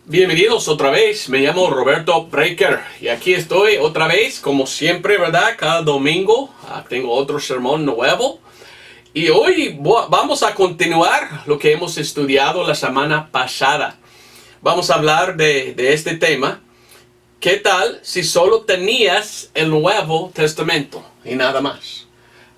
Bienvenidos otra vez, me llamo Roberto Breaker y aquí estoy otra vez, como siempre, ¿verdad? Cada domingo tengo otro sermón nuevo y hoy vamos a continuar lo que hemos estudiado la semana pasada. Vamos a hablar de este tema. ¿Qué tal si solo tenías el Nuevo Testamento y nada más?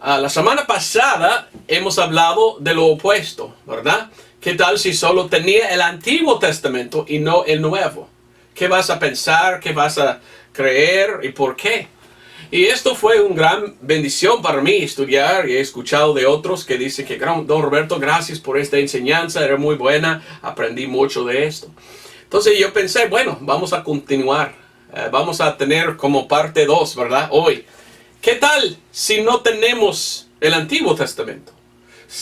La semana pasada hemos hablado de lo opuesto, ¿verdad? ¿Qué tal si solo tenía el Antiguo Testamento y no el Nuevo? ¿Qué vas a pensar? ¿Qué vas a creer? ¿Y por qué? Y esto fue una gran bendición para mí estudiar y he escuchado de otros que dicen que Don Roberto, gracias por esta enseñanza, era muy buena, aprendí mucho de esto. Entonces yo pensé, bueno, vamos a continuar, vamos a tener como parte 2, ¿verdad? Hoy, ¿qué tal si no tenemos el Antiguo Testamento?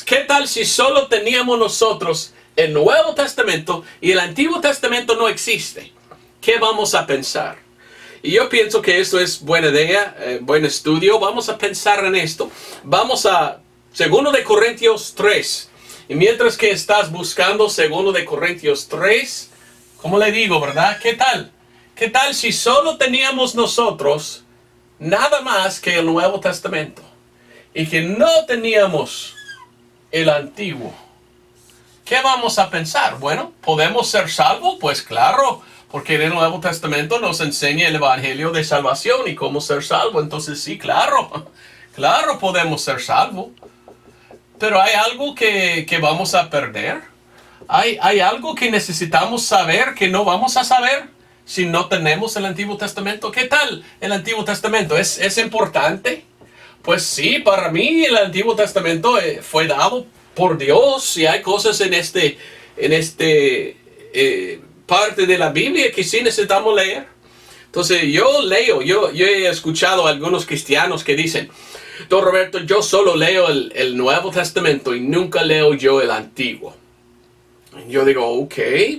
¿Qué tal si solo teníamos nosotros el Nuevo Testamento y el Antiguo Testamento no existe? ¿Qué vamos a pensar? Y yo pienso que esto es buena idea, buen estudio. Vamos a pensar en esto. Vamos a 2 de Corintios 3. Y mientras que estás buscando 2 de Corintios 3, como le digo, ¿verdad? ¿Qué tal? ¿Qué tal si solo teníamos nosotros nada más que el Nuevo Testamento? Y que no teníamos el Antiguo. ¿Qué vamos a pensar? Bueno, ¿podemos ser salvos? Pues claro, porque en el Nuevo Testamento nos enseña el Evangelio de salvación y cómo ser salvo. Entonces sí, claro, claro podemos ser salvos. Pero hay algo que vamos a perder. Hay algo que necesitamos saber que no vamos a saber si no tenemos el Antiguo Testamento. ¿Qué tal el Antiguo Testamento? ¿Es importante? Pues sí, para mí el Antiguo Testamento fue dado por Dios y hay cosas en parte de la Biblia que sí necesitamos leer. Entonces yo leo, yo he escuchado a algunos cristianos que dicen, Don Roberto, yo solo leo el Nuevo Testamento y nunca leo yo el Antiguo. Yo digo, ok,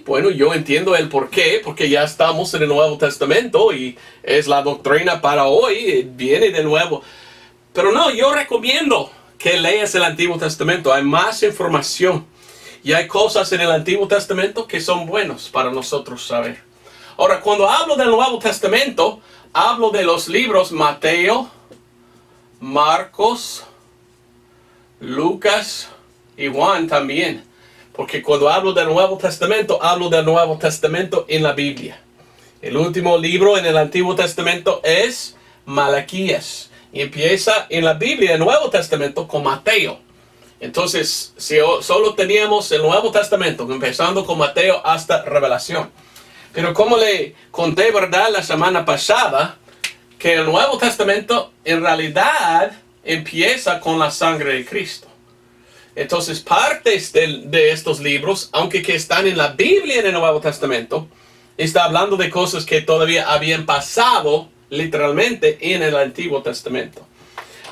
bueno, yo entiendo el por qué, porque ya estamos en el Nuevo Testamento y es la doctrina para hoy, viene de nuevo. Pero no, yo recomiendo que leas el Antiguo Testamento. Hay más información. Y hay cosas en el Antiguo Testamento que son buenos para nosotros saber. Ahora, cuando hablo del Nuevo Testamento, hablo de los libros Mateo, Marcos, Lucas y Juan también. Porque cuando hablo del Nuevo Testamento, hablo del Nuevo Testamento en la Biblia. El último libro en el Antiguo Testamento es Malaquías. Y empieza en la Biblia, el Nuevo Testamento, con Mateo. Entonces, si solo teníamos el Nuevo Testamento, empezando con Mateo hasta Revelación. Pero como le conté, ¿verdad?, la semana pasada, que el Nuevo Testamento en realidad empieza con la sangre de Cristo. Entonces, partes de estos libros, aunque que están en la Biblia en el Nuevo Testamento, está hablando de cosas que todavía habían pasado literalmente en el Antiguo Testamento.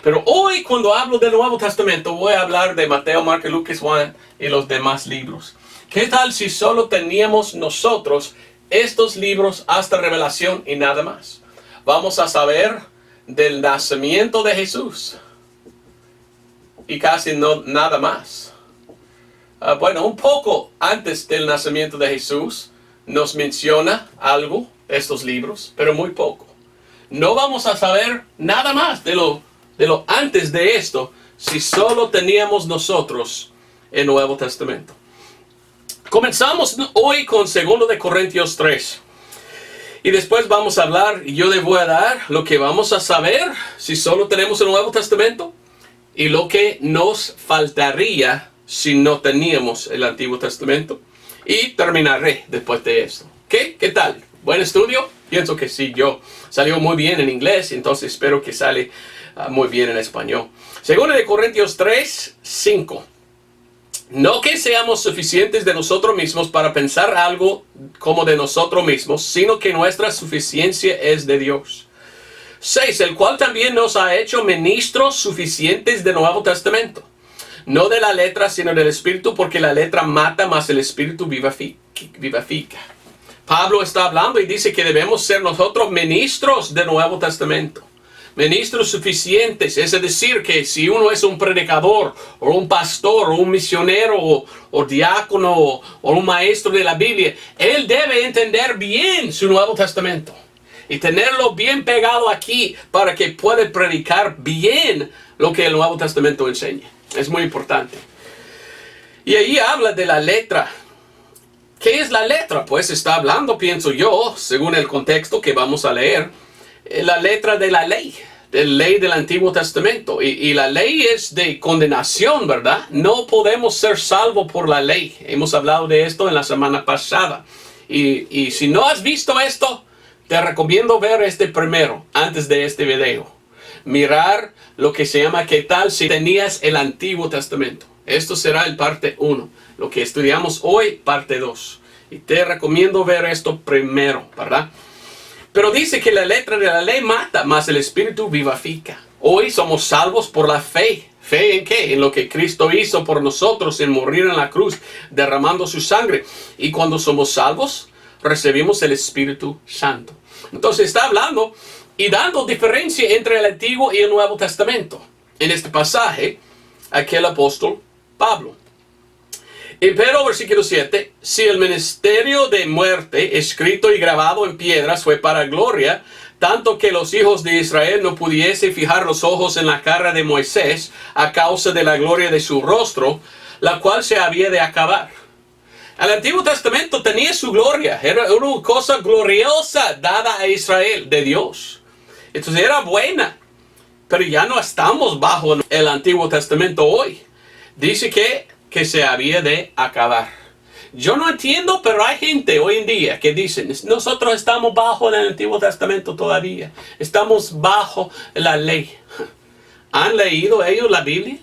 Pero hoy cuando hablo del Nuevo Testamento voy a hablar de Mateo, Marcos, Lucas, Juan y los demás libros. ¿Qué tal si solo teníamos nosotros estos libros hasta Revelación y nada más? Vamos a saber del nacimiento de Jesús y casi nada más. Bueno, un poco antes del nacimiento de Jesús nos menciona algo de estos libros, pero muy poco. No vamos a saber nada más de lo antes de esto si solo teníamos nosotros el Nuevo Testamento. Comenzamos hoy con 2 de Corintios 3. Y después vamos a hablar, y yo les voy a dar lo que vamos a saber si solo tenemos el Nuevo Testamento y lo que nos faltaría si no teníamos el Antiguo Testamento. Y terminaré después de esto. ¿Qué tal? ¿Buen estudio? Pienso que sí, salió muy bien en inglés, entonces espero que sale muy bien en español. 2 de Corintios 3, 5. No que seamos suficientes de nosotros mismos para pensar algo como de nosotros mismos, sino que nuestra suficiencia es de Dios. 6. El cual también nos ha hecho ministros suficientes del Nuevo Testamento. No de la letra, sino del Espíritu, porque la letra mata, mas el Espíritu vivifica. Pablo está hablando y dice que debemos ser nosotros ministros del Nuevo Testamento. Ministros suficientes, es decir, que si uno es un predicador, o un pastor, o un misionero, o diácono, o un maestro de la Biblia, él debe entender bien su Nuevo Testamento. Y tenerlo bien pegado aquí para que pueda predicar bien lo que el Nuevo Testamento enseña. Es muy importante. Y ahí habla de la letra. ¿Qué es la letra? Pues está hablando, pienso yo, según el contexto que vamos a leer, la letra de la ley del Antiguo Testamento. Y la ley es de condenación, ¿verdad? No podemos ser salvos por la ley. Hemos hablado de esto en la semana pasada. Y si no has visto esto, te recomiendo ver este primero, antes de este video. Mirar lo que se llama ¿qué tal si tenías el Antiguo Testamento? Esto será el parte 1. Lo que estudiamos hoy, parte 2. Y te recomiendo ver esto primero, ¿verdad? Pero dice que la letra de la ley mata, mas el Espíritu vivifica. Hoy somos salvos por la fe. ¿Fe en qué? En lo que Cristo hizo por nosotros, en morir en la cruz, derramando su sangre. Y cuando somos salvos, recibimos el Espíritu Santo. Entonces está hablando y dando diferencia entre el Antiguo y el Nuevo Testamento. En este pasaje, aquel apóstol Pablo. Pero, versículo 7, si el ministerio de muerte, escrito y grabado en piedras, fue para gloria, tanto que los hijos de Israel no pudiesen fijar los ojos en la cara de Moisés a causa de la gloria de su rostro, la cual se había de acabar. El Antiguo Testamento tenía su gloria, era una cosa gloriosa dada a Israel de Dios. Entonces era buena, pero ya no estamos bajo el Antiguo Testamento hoy. Dice que se había de acabar. Yo no entiendo, pero hay gente hoy en día que dicen, nosotros estamos bajo el Antiguo Testamento todavía. Estamos bajo la ley. ¿Han leído ellos la Biblia?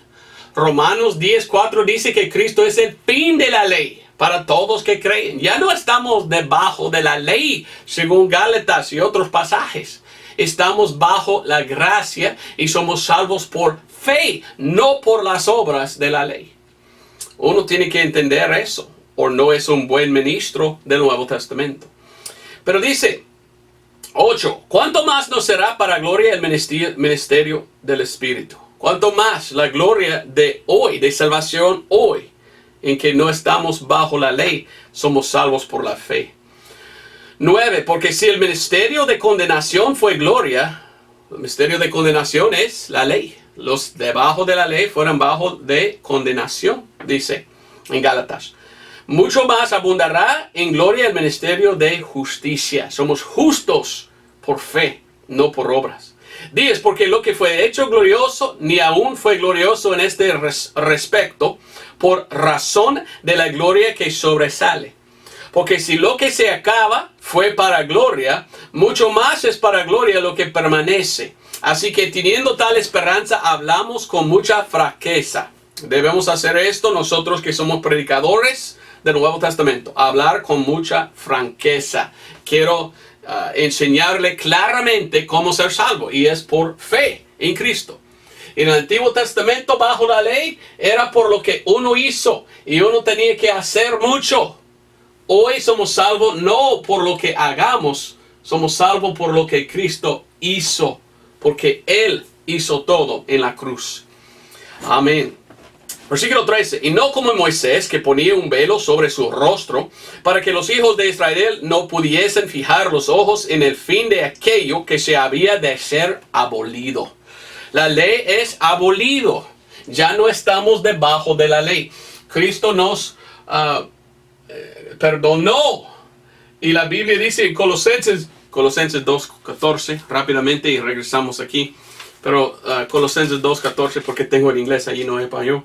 Romanos 10:4 dice que Cristo es el fin de la ley para todos que creen. Ya no estamos debajo de la ley, según Gálatas y otros pasajes. Estamos bajo la gracia y somos salvos por fe, no por las obras de la ley. Uno tiene que entender eso, o no es un buen ministro del Nuevo Testamento. Pero dice, 8, ¿cuánto más nos será para gloria el ministerio del Espíritu? ¿Cuánto más la gloria de hoy, de salvación hoy, en que no estamos bajo la ley, somos salvos por la fe? 9, porque si el ministerio de condenación fue gloria, el ministerio de condenación es la ley. Los debajo de la ley fueron bajo de condenación, dice en Gálatas. Mucho más abundará en gloria el ministerio de justicia. Somos justos por fe, no por obras. 10, porque lo que fue hecho glorioso, ni aún fue glorioso en este respecto, por razón de la gloria que sobresale. Porque si lo que se acaba fue para gloria, mucho más es para gloria lo que permanece. Así que teniendo tal esperanza, hablamos con mucha franqueza. Debemos hacer esto nosotros que somos predicadores del Nuevo Testamento. Hablar con mucha franqueza. Quiero enseñarle claramente cómo ser salvo. Y es por fe en Cristo. En el Antiguo Testamento, bajo la ley, era por lo que uno hizo. Y uno tenía que hacer mucho. Hoy somos salvos no por lo que hagamos. Somos salvos por lo que Cristo hizo. Porque Él hizo todo en la cruz. Amén. Versículo 13. Y no como Moisés, que ponía un velo sobre su rostro, para que los hijos de Israel no pudiesen fijar los ojos en el fin de aquello que se había de ser abolido. La ley es abolido. Ya no estamos debajo de la ley. Cristo nos perdonó. Y la Biblia dice en Colosenses 2:14, rápidamente y regresamos aquí. Pero Colosenses 2:14, porque tengo el inglés allí, no en español.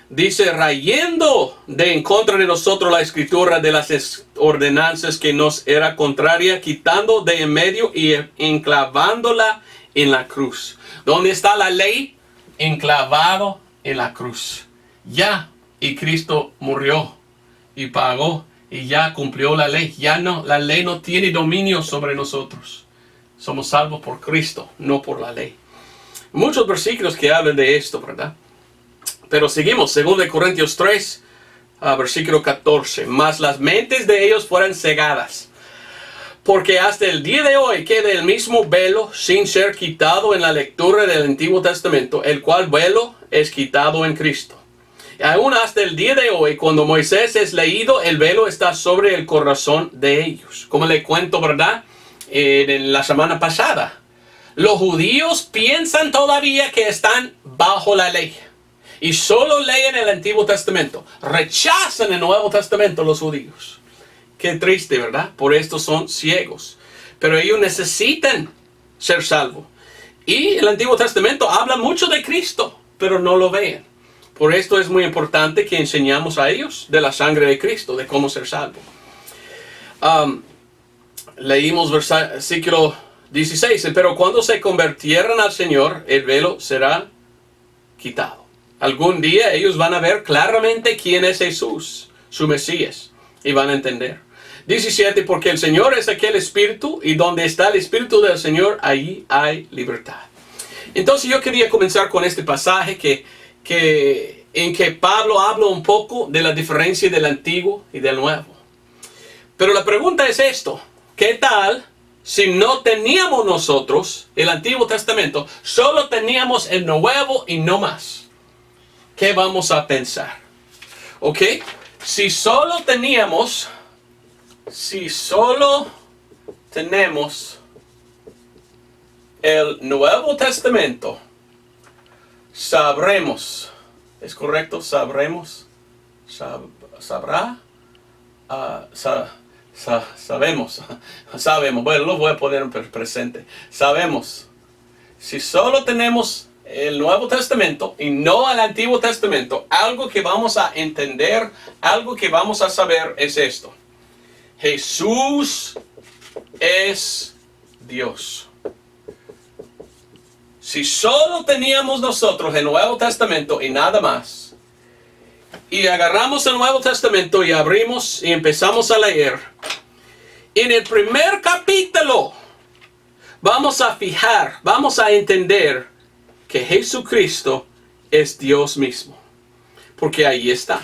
Dice, rayendo de en contra de nosotros la escritura de las ordenanzas que nos era contraria, quitando de en medio y enclavándola en la cruz. ¿Dónde está la ley? Enclavado en la cruz. Ya, y Cristo murió y pagó y ya cumplió la ley. Ya no, la ley no tiene dominio sobre nosotros. Somos salvos por Cristo, no por la ley. Muchos versículos que hablan de esto, ¿verdad? Pero seguimos, 2 Corintios 3, versículo 14. Mas las mentes de ellos fueron cegadas, Porque hasta el día de hoy queda el mismo velo sin ser quitado en la lectura del Antiguo Testamento, el cual velo es quitado en Cristo. Aún hasta el día de hoy, cuando Moisés es leído, el velo está sobre el corazón de ellos. Como le cuento, ¿verdad? En la semana pasada. Los judíos piensan todavía que están bajo la ley. Y solo leen el Antiguo Testamento. Rechazan el Nuevo Testamento los judíos. Qué triste, ¿verdad? Por esto son ciegos. Pero ellos necesitan ser salvos. Y el Antiguo Testamento habla mucho de Cristo, pero no lo ven. Por esto es muy importante que enseñamos a ellos de la sangre de Cristo, de cómo ser salvo. Leímos versículo 16. Pero cuando se convirtieran al Señor, el velo será quitado. Algún día ellos van a ver claramente quién es Jesús, su Mesías, y van a entender. 17. Porque el Señor es aquel Espíritu, y donde está el Espíritu del Señor, allí hay libertad. Entonces yo quería comenzar con este pasaje en que Pablo habla un poco de la diferencia del Antiguo y del Nuevo. Pero la pregunta es esto: ¿qué tal si no teníamos nosotros el Antiguo Testamento, solo teníamos el Nuevo y no más? ¿Qué vamos a pensar? ¿Ok? Si solo tenemos el Nuevo Testamento, sabremos, ¿es correcto? Sabremos, sabrá, sabemos, bueno, lo voy a poner en presente. Sabemos, si solo tenemos el Nuevo Testamento y no el Antiguo Testamento, algo que vamos a entender, algo que vamos a saber es esto: Jesús es Dios. Si solo teníamos nosotros el Nuevo Testamento y nada más, y agarramos el Nuevo Testamento y abrimos y empezamos a leer, en el primer capítulo vamos a entender que Jesucristo es Dios mismo. Porque ahí está.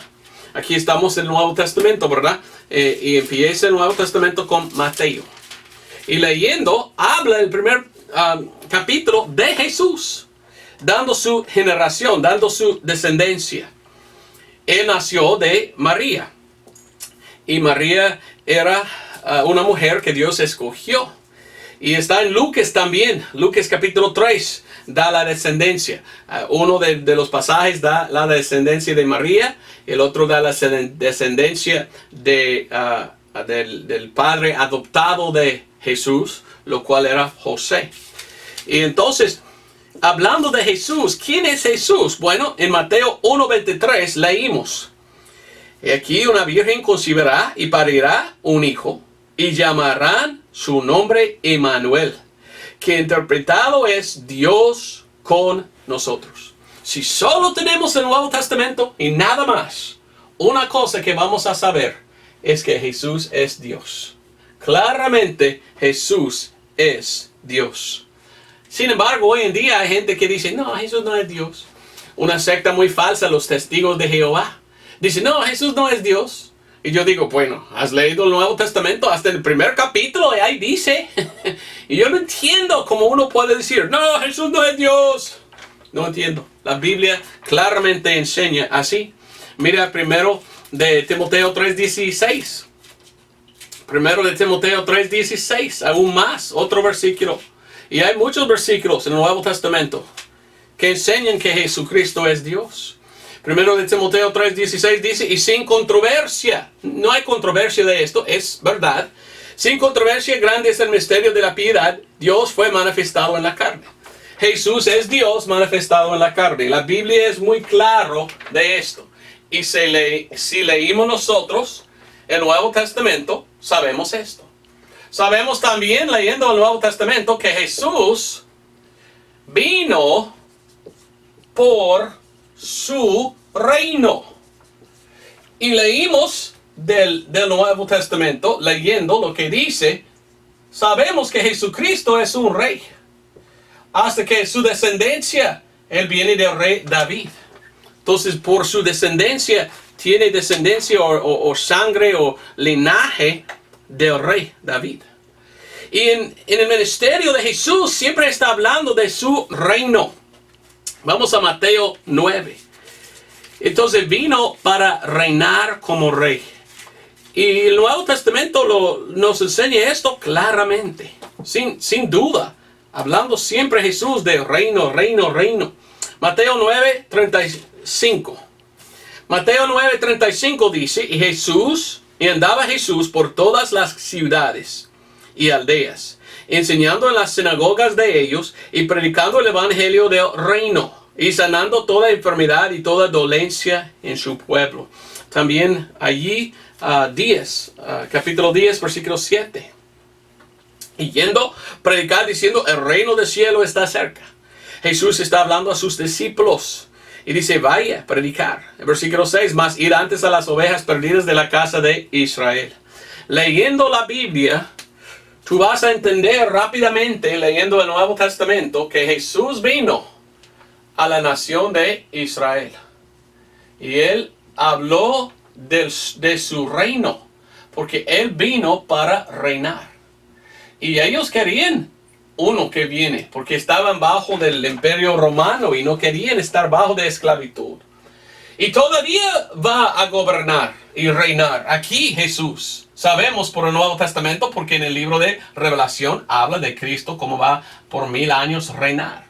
Aquí estamos en el Nuevo Testamento, ¿verdad? Y empieza el Nuevo Testamento con Mateo. Y leyendo, habla el primer capítulo de Jesús, dando su generación, dando su descendencia. Él nació de María. Y María era una mujer que Dios escogió. Y está en Lucas también. Lucas capítulo 3 da la descendencia. Uno de los pasajes da la descendencia de María. El otro da la descendencia del padre adoptado de Jesús, lo cual era José. Y entonces, hablando de Jesús, ¿quién es Jesús? Bueno, en Mateo 1:23 leímos: y aquí una virgen concebirá y parirá un hijo, y llamarán su nombre Emmanuel, que interpretado es Dios con nosotros. Si solo tenemos el Nuevo Testamento y nada más, una cosa que vamos a saber es que Jesús es Dios. Claramente Jesús es Dios. Sin embargo, hoy en día hay gente que dice: no, Jesús no es Dios. Una secta muy falsa, los Testigos de Jehová, dice: no, Jesús no es Dios. Y yo digo: bueno, ¿has leído el Nuevo Testamento hasta el primer capítulo? Y ahí dice. Y yo no entiendo cómo uno puede decir: no, Jesús no es Dios. No entiendo. La Biblia claramente enseña así. Mira primero de Timoteo 3:16. Primero de Timoteo 3:16. Aún más, otro versículo. Y hay muchos versículos en el Nuevo Testamento que enseñan que Jesucristo es Dios. Primero de Timoteo 3:16 dice: y sin controversia, no hay controversia de esto, es verdad. Sin controversia, grande es el misterio de la piedad. Dios fue manifestado en la carne. Jesús es Dios manifestado en la carne. La Biblia es muy claro de esto. Y si leímos nosotros el Nuevo Testamento, sabemos esto. Sabemos también, leyendo el Nuevo Testamento, que Jesús vino por su reino. Y leímos del Nuevo Testamento, leyendo lo que dice, sabemos que Jesucristo es un rey. Hasta que su descendencia, él viene del rey David. Entonces, por su descendencia, tiene descendencia o sangre o linaje del rey David. Y en el ministerio de Jesús siempre está hablando de su reino. Vamos a Mateo 9. Entonces vino para reinar como rey. Y el Nuevo Testamento nos enseña esto claramente, sin duda. Hablando siempre Jesús de reino, reino, reino. Mateo 9, 35. Mateo 9, 35 dice, y andaba Jesús por todas las ciudades y aldeas, enseñando en las sinagogas de ellos y predicando el evangelio del reino y sanando toda enfermedad y toda dolencia en su pueblo. También allí, capítulo 10, versículo 7. Y yendo, predicar diciendo, el reino del cielo está cerca. Jesús está hablando a sus discípulos. Y dice, vaya, predicar. En versículo 6, más ir antes a las ovejas perdidas de la casa de Israel. Leyendo la Biblia, tú vas a entender rápidamente, leyendo el Nuevo Testamento, que Jesús vino a la nación de Israel. Y Él habló de su reino, porque Él vino para reinar. Y ellos querían uno que viene, porque estaban bajo del imperio romano y no querían estar bajo de esclavitud. Y todavía va a gobernar y reinar. Aquí Jesús, sabemos por el Nuevo Testamento, porque en el libro de Revelación habla de Cristo como va por 1000 años reinar.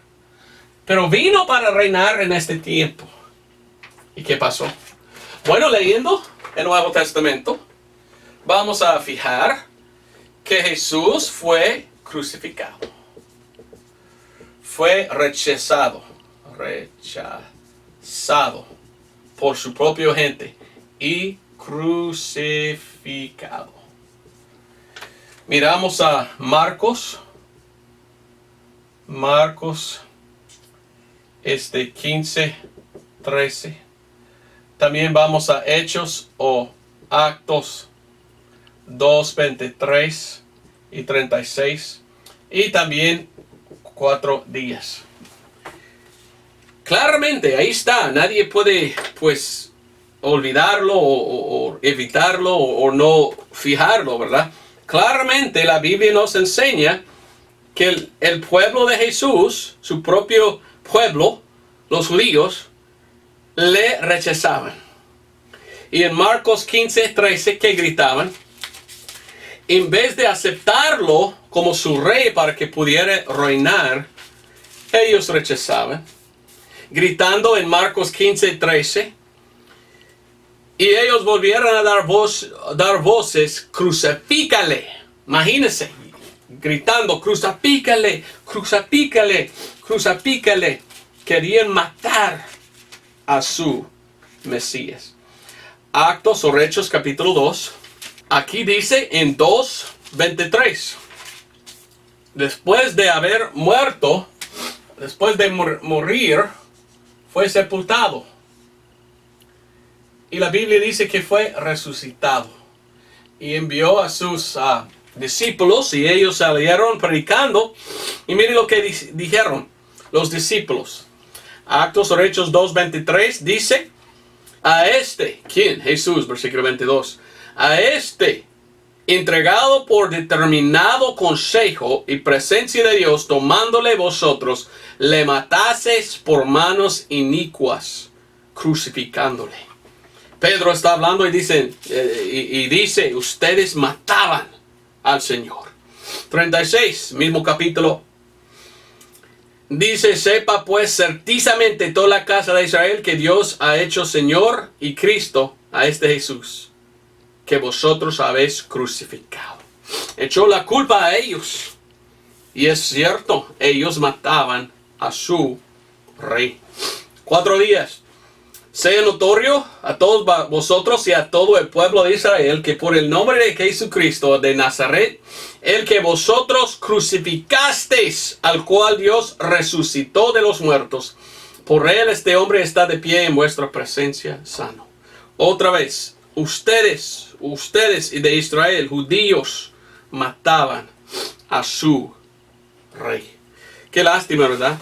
Pero vino para reinar en este tiempo. ¿Y qué pasó? Bueno, leyendo el Nuevo Testamento, vamos a fijar que Jesús fue crucificado. Fue rechazado por su propia gente y crucificado. Miramos a Marcos 15, 13. También vamos a Hechos o Actos 2, 23 y 36. Y también 4 días. Claramente, ahí está. Nadie puede, pues, olvidarlo o evitarlo o no fijarlo, ¿verdad? Claramente la Biblia nos enseña que el pueblo de Jesús, su propio pueblo, los judíos, le rechazaban. Y en Marcos 15, 13, ¿qué gritaban? En vez de aceptarlo como su rey para que pudiera reinar, ellos rechazaban. Gritando en Marcos 15, 13. Y ellos volvieron a dar voces, crucifícale. Imagínense, gritando, crucifícale, crucifícale, crucifícale. Querían matar a su Mesías. Actos o Hechos capítulo 2. Aquí dice en 2:23. Después de haber muerto, después de morir, fue sepultado. Y la Biblia dice que fue resucitado. Y envió a sus discípulos y ellos salieron predicando. Y miren lo que dijeron los discípulos. Actos o Hechos 2:23 dice, a este, ¿quién? Jesús, versículo 22. A este, entregado por determinado consejo y presencia de Dios, tomándole vosotros, le mataseis por manos inicuas, crucificándole. Pedro está hablando y dice, ustedes mataban al Señor. 36, mismo capítulo. Dice, sepa pues certizamente toda la casa de Israel que Dios ha hecho Señor y Cristo a este Jesús, que vosotros habéis crucificado. Echó la culpa a ellos. Y es cierto, ellos mataban a su rey. 4 días. Sea notorio a todos vosotros y a todo el pueblo de Israel que por el nombre de Jesucristo de Nazaret, el que vosotros crucificasteis, al cual Dios resucitó de los muertos, por él este hombre está de pie en vuestra presencia sano. Otra vez, ustedes de Israel, judíos, mataban a su rey. Qué lástima, ¿verdad?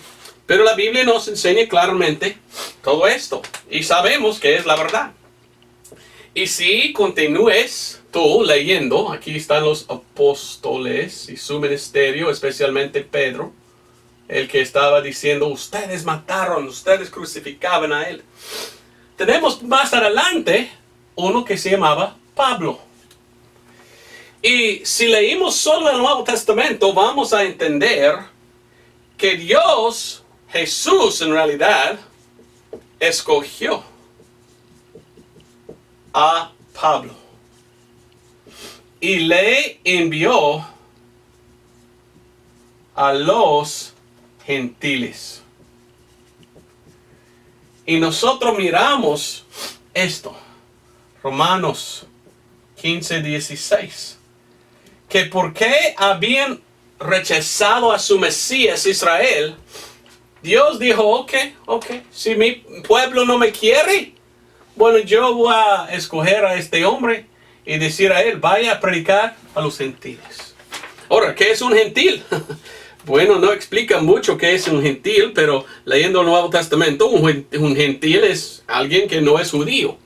Pero la Biblia nos enseña claramente todo esto. Y sabemos que es la verdad. Y si continúes tú leyendo, aquí están los apóstoles y su ministerio, especialmente Pedro, el que estaba diciendo, ustedes mataron, ustedes crucificaban a él. Tenemos más adelante uno que se llamaba Pablo. Y si leímos solo el Nuevo Testamento, vamos a entender que Dios, Jesús en realidad, escogió a Pablo y le envió a los gentiles. Y nosotros miramos esto, Romanos 15:16, que por qué habían rechazado a su Mesías Israel, Dios dijo, ok, si mi pueblo no me quiere, bueno, yo voy a escoger a este hombre y decir a él, vaya a predicar a los gentiles. Ahora, ¿qué es un gentil? Bueno, no explica mucho qué es un gentil, pero leyendo el Nuevo Testamento, un gentil es alguien que no es judío.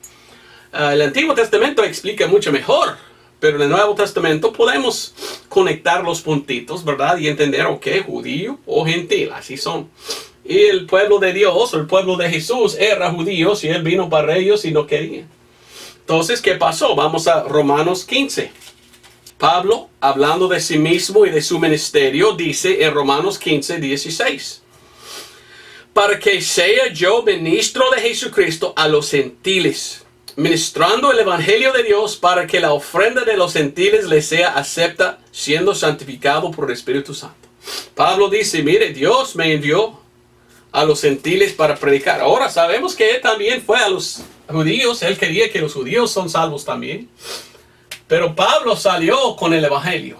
El Antiguo Testamento explica mucho mejor, pero en el Nuevo Testamento podemos conectar los puntitos, ¿verdad? Y entender, ok, judío o gentil, así son. Y el pueblo de Dios, el pueblo de Jesús, era judíos y él vino para ellos y no querían. Entonces, ¿qué pasó? Vamos a Romanos 15. Pablo, hablando de sí mismo y de su ministerio, dice en Romanos 15:16. Para que sea yo ministro de Jesucristo a los gentiles, ministrando el evangelio de Dios para que la ofrenda de los gentiles les sea acepta, siendo santificado por el Espíritu Santo. Pablo dice, mire, Dios me envió a los gentiles para predicar. Ahora sabemos que él también fue a los judíos. Él quería que los judíos son salvos también. Pero Pablo salió con el evangelio.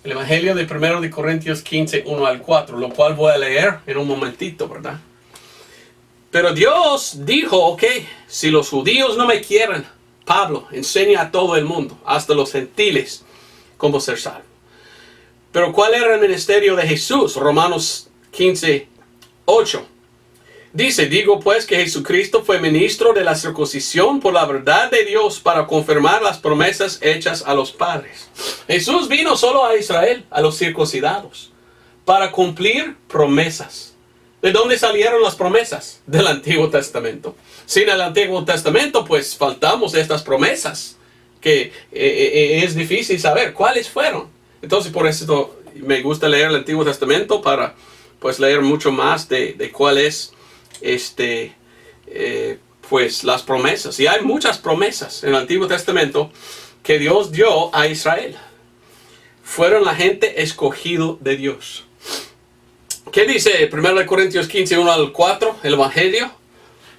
El evangelio de 1 de Corintios 15, 1 al 4. Lo cual voy a leer en un momentito, ¿verdad? Pero Dios dijo, ok, si los judíos no me quieren, Pablo enseña a todo el mundo, hasta los gentiles, cómo ser salvo. Pero ¿cuál era el ministerio de Jesús? Romanos 15:8. Dice, digo pues que Jesucristo fue ministro de la circuncisión por la verdad de Dios para confirmar las promesas hechas a los padres. Jesús vino solo a Israel, a los circuncidados, para cumplir promesas. ¿De dónde salieron las promesas? Del Antiguo Testamento. Sin el Antiguo Testamento, pues faltamos estas promesas, que es difícil saber cuáles fueron. Entonces, por eso me gusta leer el Antiguo Testamento para pues leer mucho más de cuál es pues las promesas. Y hay muchas promesas en el Antiguo Testamento que Dios dio a Israel. Fueron la gente escogido de Dios. ¿Qué dice 1 Corintios 15, 1 al 4, el Evangelio?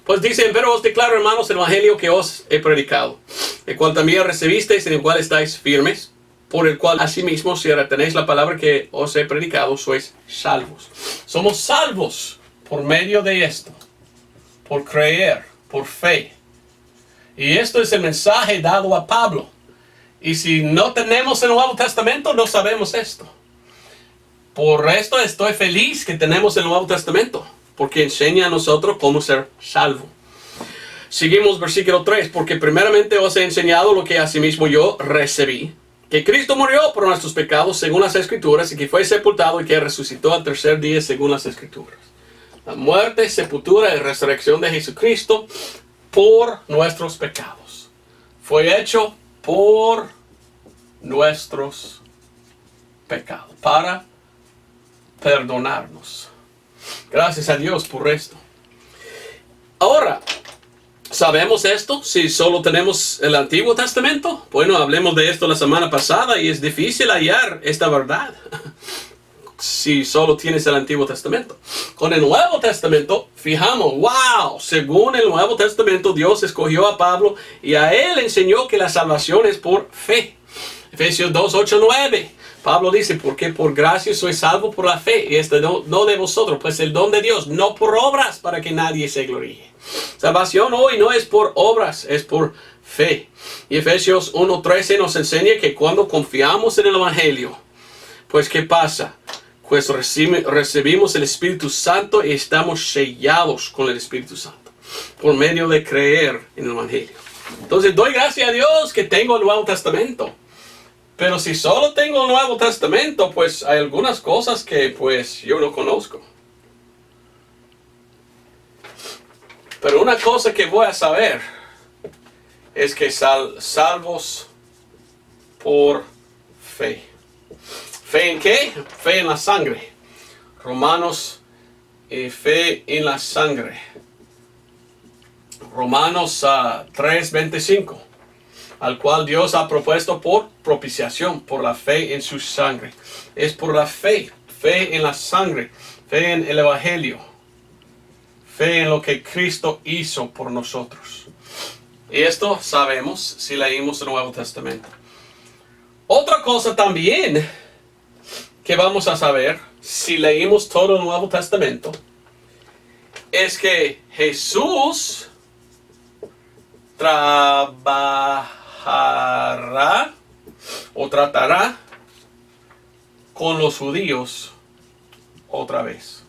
Pues dice, pero os declaro, hermanos, el Evangelio que os he predicado, el cual también recibisteis, en el cual estáis firmes, por el cual asimismo, si retenéis la palabra que os he predicado, sois salvos. Somos salvos por medio de esto, por creer, por fe. Y esto es el mensaje dado a Pablo. Y si no tenemos el Nuevo Testamento, no sabemos esto. Por esto estoy feliz que tenemos el Nuevo Testamento, porque enseña a nosotros cómo ser salvo. Seguimos versículo 3, porque primeramente os he enseñado lo que asimismo yo recibí, que Cristo murió por nuestros pecados según las Escrituras, y que fue sepultado y que resucitó al tercer día según las Escrituras. La muerte, sepultura y resurrección de Jesucristo por nuestros pecados. Fue hecho por nuestros pecados, para perdonarnos. Gracias a Dios por esto. Ahora, ¿sabemos esto si solo tenemos el Antiguo Testamento? Bueno, hablemos de esto la semana pasada y es difícil hallar esta verdad si solo tienes el Antiguo Testamento. Con el Nuevo Testamento, fijamos, wow, según el Nuevo Testamento, Dios escogió a Pablo y a él enseñó que la salvación es por fe. Efesios 2, 8, 9. Pablo dice, porque por gracia soy salvo por la fe, y este no de vosotros, pues el don de Dios, no por obras, para que nadie se gloríe. Salvación hoy no es por obras, es por fe. Y Efesios 1:13 nos enseña que cuando confiamos en el Evangelio, pues ¿qué pasa? Pues recibimos el Espíritu Santo y estamos sellados con el Espíritu Santo, por medio de creer en el Evangelio. Entonces doy gracias a Dios que tengo el Nuevo Testamento. Pero si solo tengo el Nuevo Testamento, pues hay algunas cosas que pues yo no conozco. Pero una cosa que voy a saber es que salvos por fe. ¿Fe en qué? Fe en la sangre. Romanos, fe en la sangre. Romanos 3:25, al cual Dios ha propuesto por propiciación, por la fe en su sangre. Es por la fe en la sangre, fe en el Evangelio, fe en lo que Cristo hizo por nosotros. Y esto sabemos si leímos el Nuevo Testamento. Otra cosa también que vamos a saber si leímos todo el Nuevo Testamento es que Jesús trabajará o tratará con los judíos otra vez.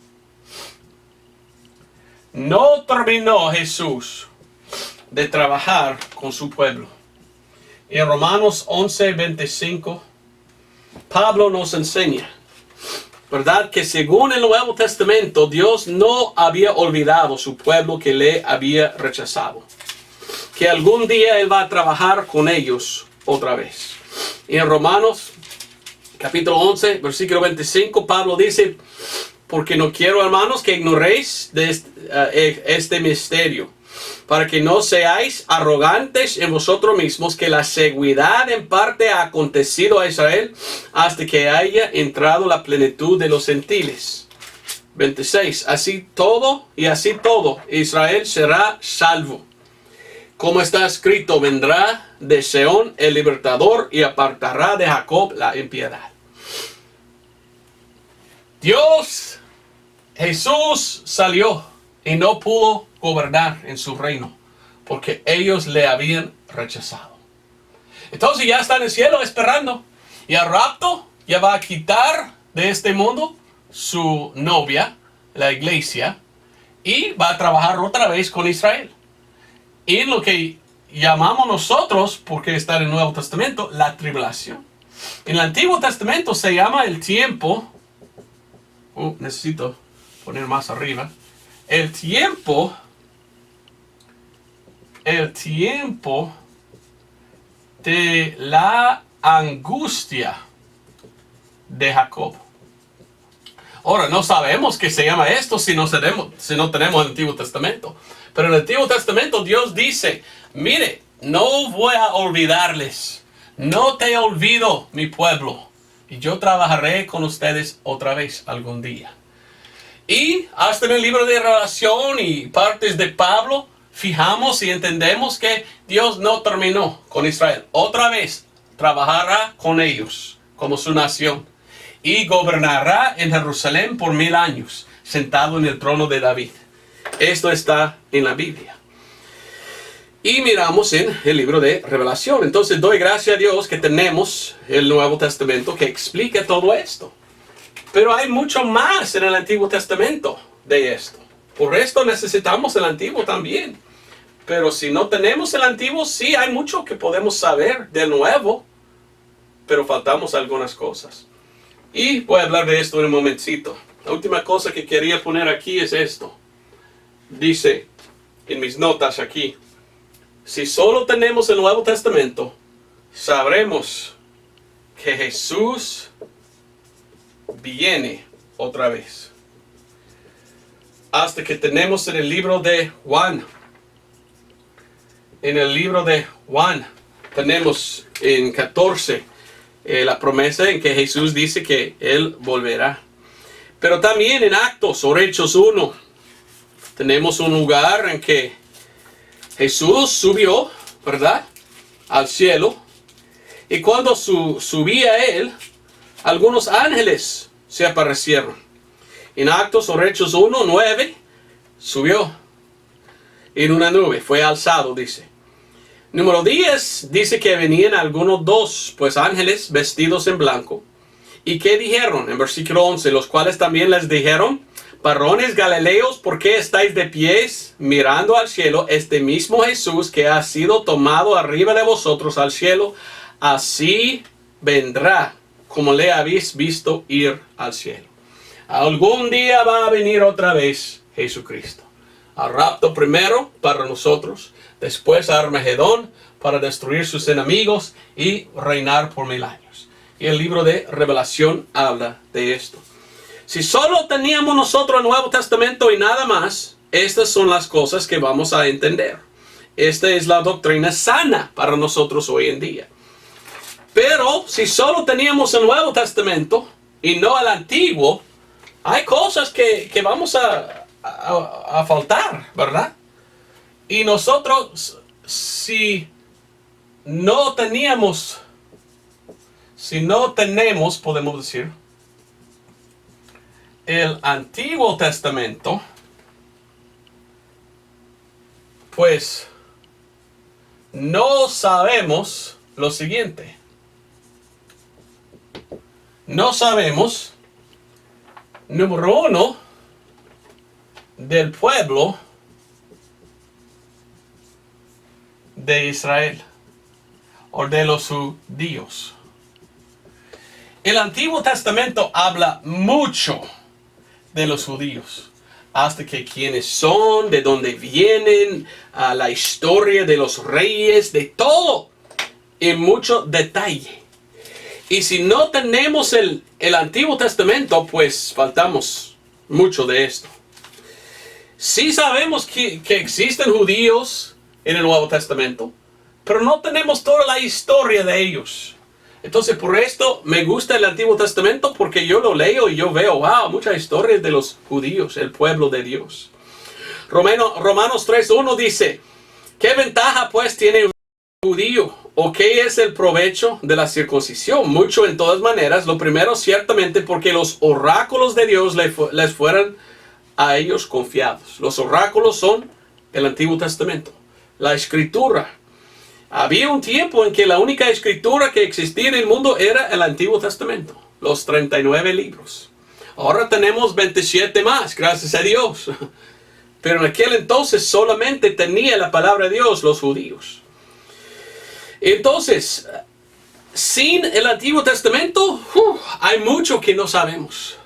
No terminó Jesús de trabajar con su pueblo. En Romanos 11:25, Pablo nos enseña, ¿verdad?, que según el Nuevo Testamento, Dios no había olvidado su pueblo que le había rechazado. Que algún día Él va a trabajar con ellos otra vez. Y en Romanos capítulo 11, versículo 25, Pablo dice, porque no quiero, hermanos, que ignoréis de este misterio, para que no seáis arrogantes en vosotros mismos, que la seguridad en parte ha acontecido a Israel hasta que haya entrado la plenitud de los gentiles. 26, así todo, Israel será salvo. Como está escrito, vendrá de Seón el libertador y apartará de Jacob la impiedad. Jesús salió y no pudo gobernar en su reino porque ellos le habían rechazado. Entonces ya está en el cielo esperando, y al rapto ya va a quitar de este mundo su novia, la iglesia, y va a trabajar otra vez con Israel. Y lo que llamamos nosotros, porque está en el Nuevo Testamento, la tribulación. En el Antiguo Testamento se llama el tiempo, necesito poner más arriba, el tiempo de la angustia de Jacob. Ahora, no sabemos qué se llama esto si no tenemos el Antiguo Testamento. Pero en el Antiguo Testamento Dios dice, mire, no voy a olvidarles. No te olvido, mi pueblo. Y yo trabajaré con ustedes otra vez algún día. Y hasta en el libro de Revelación y partes de Pablo, fijamos y entendemos que Dios no terminó con Israel. Otra vez trabajará con ellos como su nación. Y gobernará en Jerusalén por 1000 años, sentado en el trono de David. Esto está en la Biblia. Y miramos en el libro de Revelación. Entonces doy gracias a Dios que tenemos el Nuevo Testamento que explica todo esto. Pero hay mucho más en el Antiguo Testamento de esto. Por esto necesitamos el Antiguo también. Pero si no tenemos el Antiguo, sí hay mucho que podemos saber del Nuevo. Pero faltamos algunas cosas. Y voy a hablar de esto en un momentito. La última cosa que quería poner aquí es esto. Dice en mis notas aquí, si solo tenemos el Nuevo Testamento, sabremos que Jesús viene otra vez. Hasta que tenemos en el libro de Juan. En el libro de Juan tenemos en 14 la promesa en que Jesús dice que Él volverá. Pero también en Actos o Hechos 1 tenemos un lugar en que Jesús subió, ¿verdad?, al cielo. Y cuando subía Él, algunos ángeles se aparecieron. En Actos o Hechos 1:9 subió en una nube, fue alzado, dice. Número 10 dice que venían algunos dos, pues ángeles vestidos en blanco. ¿Y qué dijeron? En versículo 11, los cuales también les dijeron, Varones Galileos, ¿por qué estáis de pies mirando al cielo? Este mismo Jesús que ha sido tomado arriba de vosotros al cielo, así vendrá como le habéis visto ir al cielo. Algún día va a venir otra vez Jesucristo. Al rapto primero para nosotros, después a Armagedón para destruir sus enemigos y reinar por 1000 años. Y el libro de Revelación habla de esto. Si solo teníamos nosotros el Nuevo Testamento y nada más, estas son las cosas que vamos a entender. Esta es la doctrina sana para nosotros hoy en día. Pero si solo teníamos el Nuevo Testamento y no el Antiguo, hay cosas que vamos a faltar, ¿verdad? Y nosotros, si no tenemos, podemos decir, el Antiguo Testamento, pues no sabemos lo siguiente. No sabemos, número uno, del pueblo de Israel o de los judíos. El Antiguo Testamento habla mucho de los judíos, hasta que quiénes son, de dónde vienen, la historia de los reyes, de todo, en mucho detalle. Y si no tenemos el Antiguo Testamento, pues faltamos mucho de esto. Sí sabemos que existen judíos en el Nuevo Testamento, pero no tenemos toda la historia de ellos. Entonces, por esto me gusta el Antiguo Testamento, porque yo lo leo y yo veo, wow, muchas historias de los judíos, el pueblo de Dios. Romanos 3:1 dice, ¿qué ventaja pues tiene un judío? ¿O qué es el provecho de la circuncisión? Mucho en todas maneras. Lo primero, ciertamente, porque los oráculos de Dios les fueran a ellos confiados. Los oráculos son el Antiguo Testamento, la Escritura. Había un tiempo en que la única escritura que existía en el mundo era el Antiguo Testamento, los 39 libros. Ahora tenemos 27 más, gracias a Dios. Pero en aquel entonces solamente tenía la palabra de Dios los judíos. Entonces, sin el Antiguo Testamento, hay mucho que no sabemos.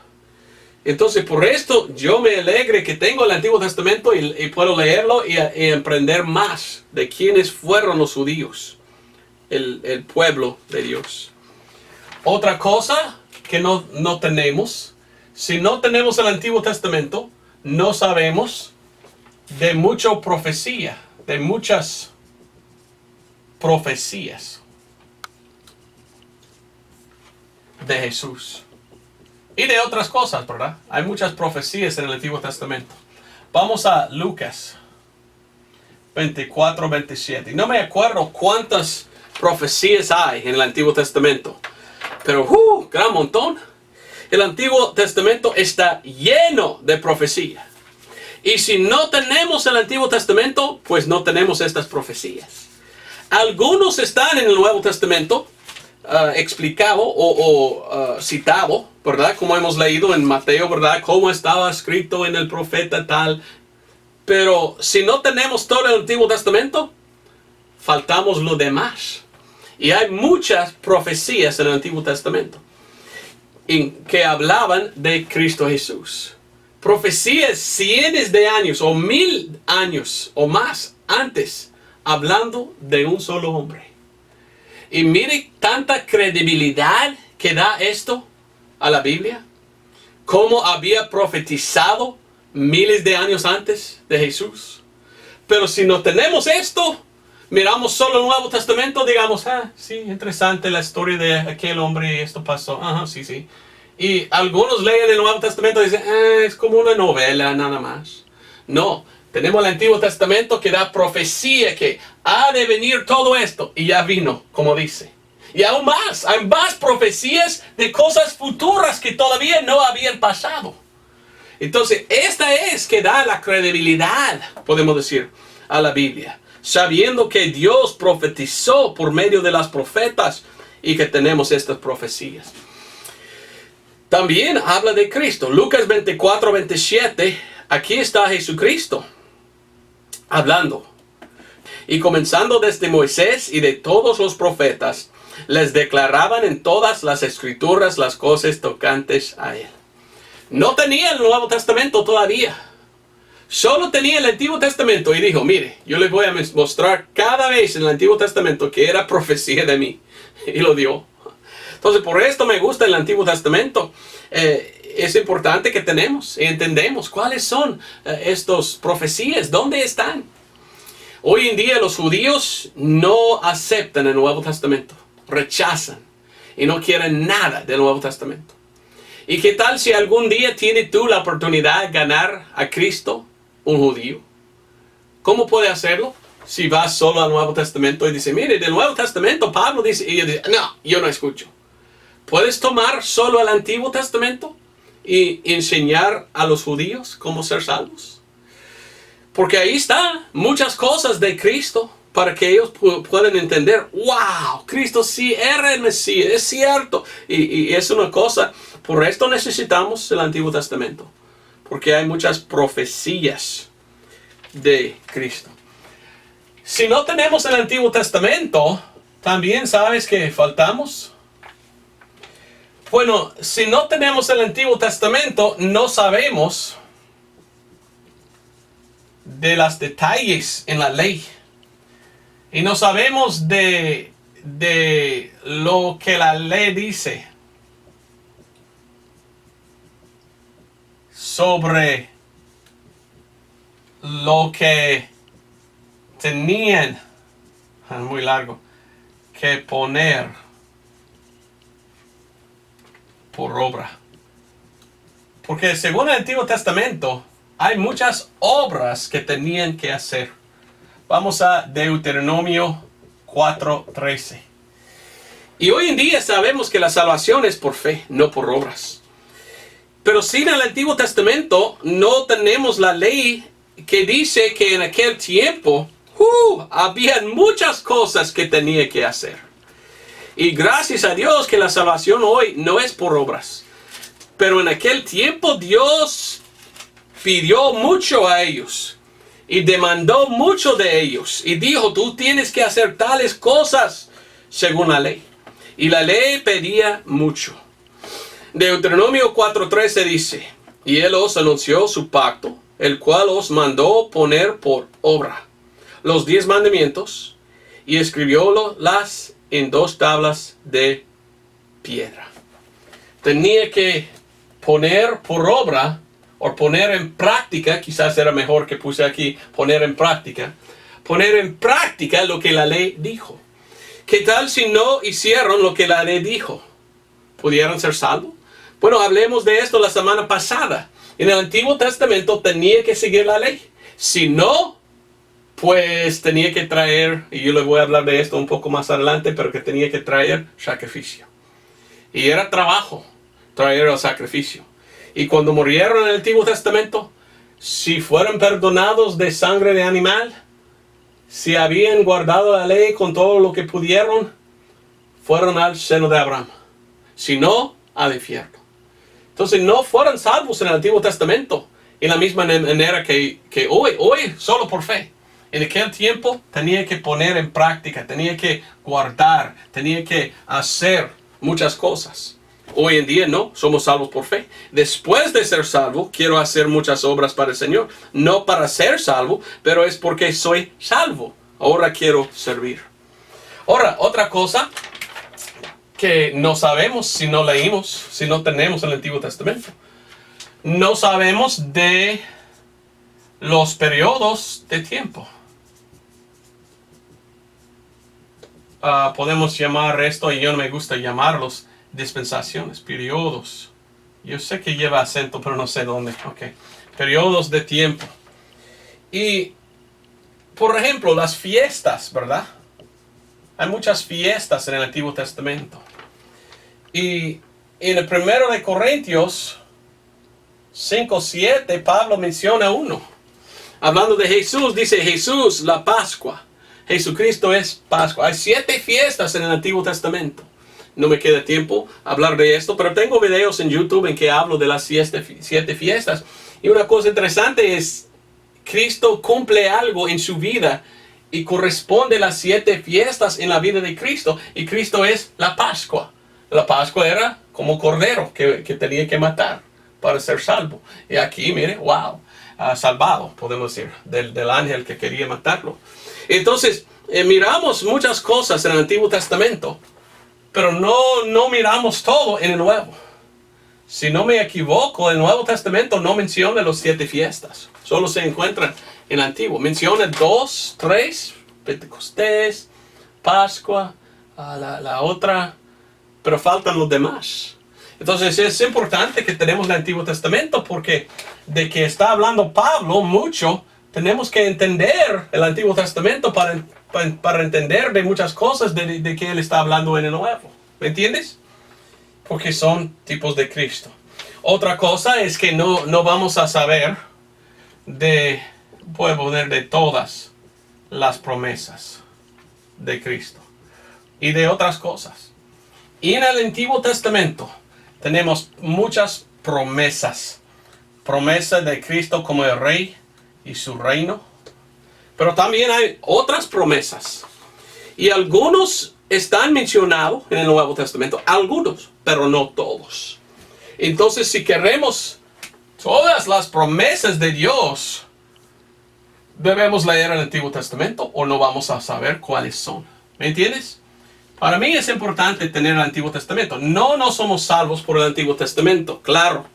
Entonces, por esto yo me alegre que tengo el Antiguo Testamento y puedo leerlo y aprender más de quiénes fueron los judíos, el pueblo de Dios. Otra cosa que no tenemos, si no tenemos el Antiguo Testamento, no sabemos de mucha profecía, de muchas profecías de Jesús. Y de otras cosas, ¿verdad? Hay muchas profecías en el Antiguo Testamento. Vamos a Lucas 24:27. No me acuerdo cuántas profecías hay en el Antiguo Testamento, pero gran montón. El Antiguo Testamento está lleno de profecía. Y si no tenemos el Antiguo Testamento, pues no tenemos estas profecías. Algunos están en el Nuevo Testamento explicado o citado, ¿verdad? Como hemos leído en Mateo, ¿verdad? Cómo estaba escrito en el profeta tal. Pero si no tenemos todo el Antiguo Testamento, faltamos lo demás. Y hay muchas profecías en el Antiguo Testamento que hablaban de Cristo Jesús. Profecías cientos de años o 1000 años o más antes, hablando de un solo hombre. Y mire tanta credibilidad que da esto a la Biblia. Cómo había profetizado miles de años antes de Jesús. Pero si no tenemos esto, miramos solo el Nuevo Testamento, digamos, sí, interesante la historia de aquel hombre y esto pasó. Sí. Y algunos leen el Nuevo Testamento y dicen, es como una novela nada más. No. Tenemos el Antiguo Testamento que da profecía que ha de venir todo esto. Y ya vino, como dice. Y aún más, hay más profecías de cosas futuras que todavía no habían pasado. Entonces, esta es que da la credibilidad, podemos decir, a la Biblia. Sabiendo que Dios profetizó por medio de las profetas y que tenemos estas profecías. También habla de Cristo. Lucas 24, 27. Aquí está Jesucristo hablando. Y comenzando desde Moisés y de todos los profetas, les declaraban en todas las escrituras las cosas tocantes a él. No tenía el Nuevo Testamento todavía. Solo tenía el Antiguo Testamento y dijo, mire, yo les voy a mostrar cada vez en el Antiguo Testamento que era profecía de mí. Y lo dio. Entonces, por esto me gusta el Antiguo Testamento. Es importante que tenemos y entendemos cuáles son estas profecías, dónde están. Hoy en día los judíos no aceptan el Nuevo Testamento, rechazan y no quieren nada del Nuevo Testamento. ¿Y qué tal si algún día tienes tú la oportunidad de ganar a Cristo, un judío? ¿Cómo puede hacerlo? Si vas solo al Nuevo Testamento y dice, mire, del Nuevo Testamento Pablo dice, y yo dice, no, yo no escucho. ¿Puedes tomar solo el Antiguo Testamento y enseñar a los judíos cómo ser salvos? Porque ahí están muchas cosas de Cristo para que ellos puedan entender, wow, Cristo sí era el Mesías, es cierto. Y es una cosa, por esto necesitamos el Antiguo Testamento. Porque hay muchas profecías de Cristo. Si no tenemos el Antiguo Testamento, también sabes que faltamos. Bueno, si no tenemos el Antiguo Testamento, no sabemos de los detalles en la ley. Y no sabemos de lo que la ley dice sobre lo que tenían, muy largo, que poner por obra. Porque según el Antiguo Testamento, hay muchas obras que tenían que hacer. Vamos a Deuteronomio 4:13. Y hoy en día sabemos que la salvación es por fe, no por obras. Pero sin el Antiguo Testamento no tenemos la ley que dice que en aquel tiempo había muchas cosas que tenía que hacer. Y gracias a Dios que la salvación hoy no es por obras. Pero en aquel tiempo Dios pidió mucho a ellos y demandó mucho de ellos y dijo, tú tienes que hacer tales cosas según la ley. Y la ley pedía mucho. Deuteronomio 4:13 dice, y él os anunció su pacto, el cual os mandó poner por obra los 10 mandamientos y escribiólas en 2 tablas de piedra. Tenía que poner por obra o poner en práctica, quizás era mejor que puse aquí poner en práctica lo que la ley dijo. ¿Qué tal si no hicieron lo que la ley dijo? ¿Pudieran ser salvos? Bueno, hablemos de esto la semana pasada. En el Antiguo Testamento tenía que seguir la ley. Si no, pues tenía que traer, y yo les voy a hablar de esto un poco más adelante, pero que tenía que traer sacrificio. Y era trabajo traer el sacrificio. Y cuando murieron en el Antiguo Testamento, si fueron perdonados de sangre de animal, si habían guardado la ley con todo lo que pudieron, fueron al seno de Abraham. Si no, al infierno. Entonces no fueron salvos en el Antiguo Testamento en la misma manera que hoy solo por fe. En aquel tiempo tenía que poner en práctica, tenía que guardar, tenía que hacer muchas cosas. Hoy en día no, somos salvos por fe. Después de ser salvo, quiero hacer muchas obras para el Señor. No para ser salvo, pero es porque soy salvo. Ahora quiero servir. Ahora, otra cosa que no sabemos si no leímos, si no tenemos el Antiguo Testamento. No sabemos de los periodos de tiempo. Podemos llamar esto, y yo no me gusta llamarlos dispensaciones, periodos. Yo sé que lleva acento, pero no sé dónde. Okay. Periodos de tiempo. Y, por ejemplo, las fiestas, ¿verdad? Hay muchas fiestas en el Antiguo Testamento. Y en el 1 de Corintios 5:7, Pablo menciona uno. Hablando de Jesús, dice Jesús, la Pascua. Jesucristo es Pascua. Hay 7 fiestas en el Antiguo Testamento. no me queda tiempo hablar de esto, pero tengo videos en YouTube en que hablo de las 7 fiestas. Y una cosa interesante es, Cristo cumple algo en su vida y corresponde a las 7 fiestas en la vida de Cristo. Y Cristo es la Pascua. La Pascua era como cordero que tenía que matar para ser salvo. Y aquí, mire, wow, salvado, podemos decir, del ángel que quería matarlo. Entonces, miramos muchas cosas en el Antiguo Testamento, pero no miramos todo en el Nuevo. Si no me equivoco, el Nuevo Testamento no menciona las 7 fiestas. Solo se encuentran en el Antiguo. Menciona 2, 3, Pentecostés, Pascua, la otra, pero faltan los demás. Entonces es importante que tenemos el Antiguo Testamento, porque de que está hablando Pablo mucho, tenemos que entender el Antiguo Testamento para entender de muchas cosas de que él está hablando en el Nuevo. ¿Me entiendes? Porque son tipos de Cristo. Otra cosa es que no vamos a saber de todas las promesas de Cristo y de otras cosas. Y en el Antiguo Testamento tenemos muchas promesas. Promesa de Cristo como el Rey y su reino. Pero también hay otras promesas. Y algunos están mencionados en el Nuevo Testamento. Algunos, pero no todos. Entonces, si queremos todas las promesas de Dios, debemos leer el Antiguo Testamento o no vamos a saber cuáles son. ¿Me entiendes? Para mí es importante tener el Antiguo Testamento. No somos salvos por el Antiguo Testamento, claro.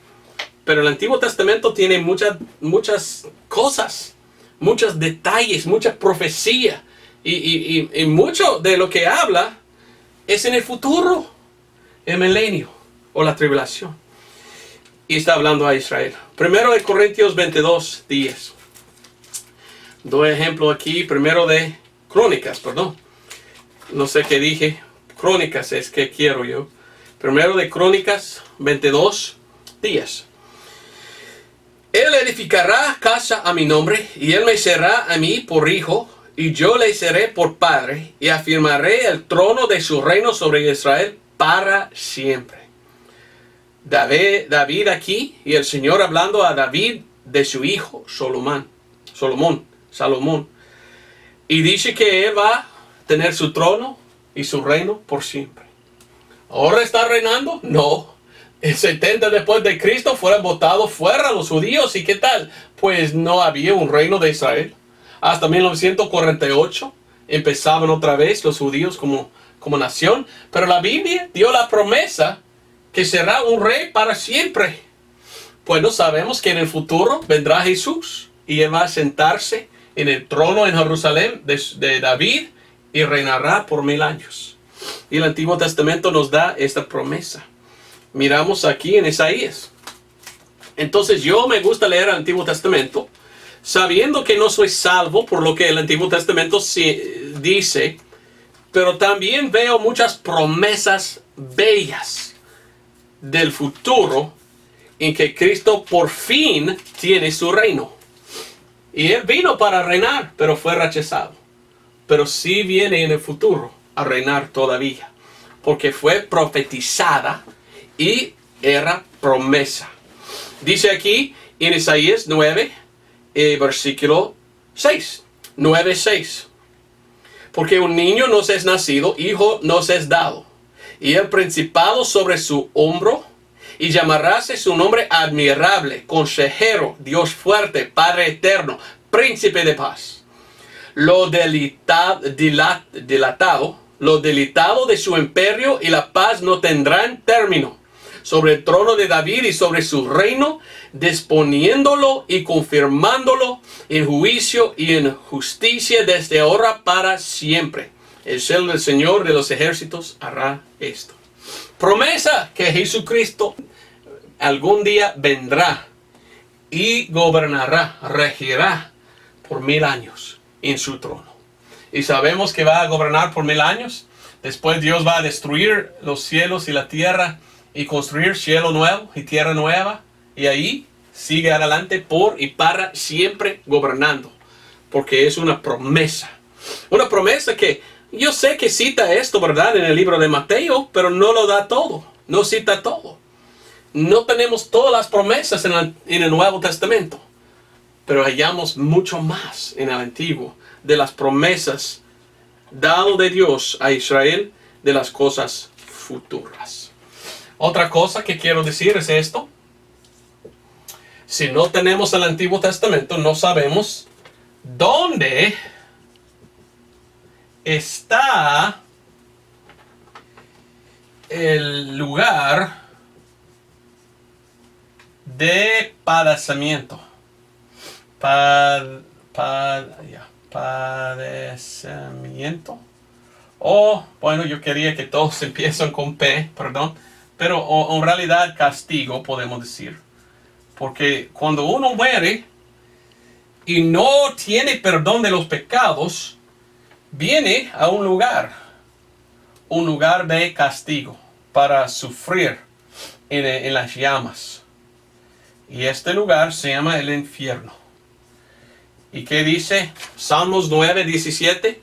Pero el Antiguo Testamento tiene muchas cosas, muchos detalles, mucha profecía. Y mucho de lo que habla es en el futuro, el milenio o la tribulación. Y está hablando a Israel. Primero de Corintios 22, 10. Doy ejemplo aquí, primero de Crónicas, perdón. No sé qué dije. Crónicas es que quiero yo. Primero de Crónicas 22, 10. Él edificará casa a mi nombre, y él me será a mí por hijo, y yo le seré por padre, y afirmaré el trono de su reino sobre Israel para siempre. David aquí, y el Señor hablando a David de su hijo Salomón. Y dice que él va a tener su trono y su reino por siempre. ¿Ahora está reinando? No. El 70 después de Cristo fueron botados fuera los judíos. ¿Y qué tal? Pues no había un reino de Israel. Hasta 1948 empezaban otra vez los judíos como nación. Pero la Biblia dio la promesa que será un rey para siempre. Pues no sabemos que en el futuro vendrá Jesús y él va a sentarse en el trono en Jerusalén de David y reinará por 1000 años. Y el Antiguo Testamento nos da esta promesa. Miramos aquí en Isaías. Entonces yo me gusta leer el Antiguo Testamento, sabiendo que no soy salvo por lo que el Antiguo Testamento dice, pero también veo muchas promesas bellas del futuro en que Cristo por fin tiene su reino. Y él vino para reinar, pero fue rechazado. Pero sí viene en el futuro a reinar todavía, porque fue profetizada y era promesa. Dice aquí en Isaías 9, versículo 6. 9:6. Porque un niño nos es nacido, hijo nos es dado, y el principado sobre su hombro, y llamarase su nombre admirable, consejero, Dios fuerte, Padre eterno, príncipe de paz. Lo delatado de su imperio y la paz no tendrán término. Sobre el trono de David y sobre su reino, disponiéndolo y confirmándolo en juicio y en justicia desde ahora para siempre. El celo del Señor de los ejércitos hará esto. Promesa que Jesucristo algún día vendrá y gobernará, regirá por 1000 años en su trono. Y sabemos que va a gobernar por 1000 años. Después Dios va a destruir los cielos y la tierra y construir cielo nuevo y tierra nueva. Y ahí sigue adelante por y para siempre gobernando. Porque es una promesa. Una promesa que Yo sé que cita esto, ¿verdad? En el libro de Mateo, pero no lo da todo. No cita todo. No tenemos todas las promesas en el Nuevo Testamento, pero hallamos mucho más en el Antiguo de las promesas dado de Dios a Israel de las cosas futuras. Otra cosa que quiero decir es esto. Si no tenemos el Antiguo Testamento, no sabemos dónde está el lugar de padecimiento. Padecimiento. O, bueno, yo quería que todos empiecen con P, perdón. Pero en realidad castigo, podemos decir. Porque cuando uno muere y no tiene perdón de los pecados, viene a un lugar de castigo para sufrir en las llamas. Y este lugar se llama el infierno. ¿Y qué dice Salmos 9:17?